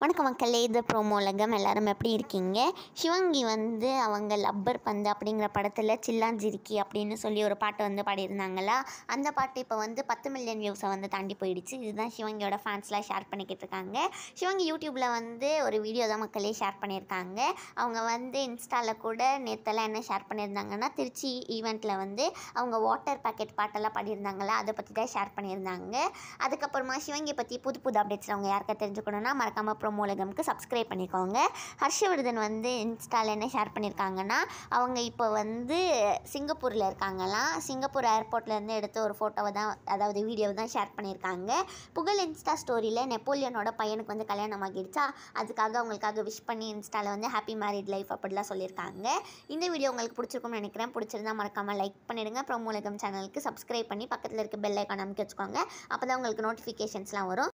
வணக்கம் மக்களே, இது ப்ரோமோ உலகம். எல்லாரும் எப்படி இருக்கீங்க? சிவங்கி வந்து அவங்க லப்பர் பந்து அப்படிங்கிற படத்தில் சில்லாஞ்சிருக்கி அப்படின்னு சொல்லி ஒரு பாட்டு வந்து பாடியிருந்தாங்களா. அந்த பாட்டு இப்போ வந்து 10 மில்லியன் வியூஸை வந்து தாண்டி போயிடுச்சு. இதுதான் சிவங்கியோட ஃபேன்ஸ்லாம் ஷேர் பண்ணிக்கிட்டு இருக்காங்க. சிவங்கி யூடியூப்பில் வந்து ஒரு வீடியோ தான் மக்களே ஷேர் பண்ணியிருக்காங்க. அவங்க வந்து இன்ஸ்டாவில் கூட நேற்றெல்லாம் என்ன ஷேர் பண்ணியிருந்தாங்கன்னா, திருச்சி ஈவெண்ட்டில் வந்து அவங்க வாட்டர் பேக்கெட் பாட்டெல்லாம் பாடியிருந்தாங்களா, அதை பற்றி தான் ஷேர் பண்ணியிருந்தாங்க. அதுக்கப்புறமா சிவங்கியை பற்றி புது புது அப்டேட்ஸ் அவங்க யாருக்கா தெரிஞ்சுக்கணுன்னா மறக்காமல் ப்ரோமோ உலகம்க்கு சப்ஸ்கிரைப் பண்ணிக்கோங்க. ஹர்ஷவர்தன் வந்து இன்ஸ்டாவில் என்ன ஷேர் பண்ணியிருக்காங்கன்னா, அவங்க இப்போ வந்து சிங்கப்பூரில் இருக்காங்களாம். சிங்கப்பூர் ஏர்போர்ட்லேருந்து எடுத்த ஒரு ஃபோட்டோவை தான், அதாவது வீடியோவை தான் ஷேர் பண்ணியிருக்காங்க. புகழ் இன்ஸ்டா ஸ்டோரியில் நெப்போலியனோட பையனுக்கு வந்து கல்யாணம் ஆகிடுச்சா, அதுக்காக அவங்களுக்காக விஷ் பண்ணி இன்ஸ்டாவில் வந்து ஹாப்பி மேரிட் லைஃப் அப்படிலாம் சொல்லியிருக்காங்க. இந்த வீடியோ உங்களுக்கு பிடிச்சிருக்கும்னு நினைக்கிறேன். பிடிச்சிருந்தா மறக்காமல் லைக் பண்ணிவிடுங்க. ப்ரோமோ உலகம் சேனலுக்கு சப்ஸ்கிரைப் பண்ணி பக்கத்தில் இருக்க பெல் ஐக்கான் அமைக்க வச்சுக்கோங்க. அப்போ தான் உங்களுக்கு நோட்டிஃபிகேஷன்ஸ்லாம் வரும்.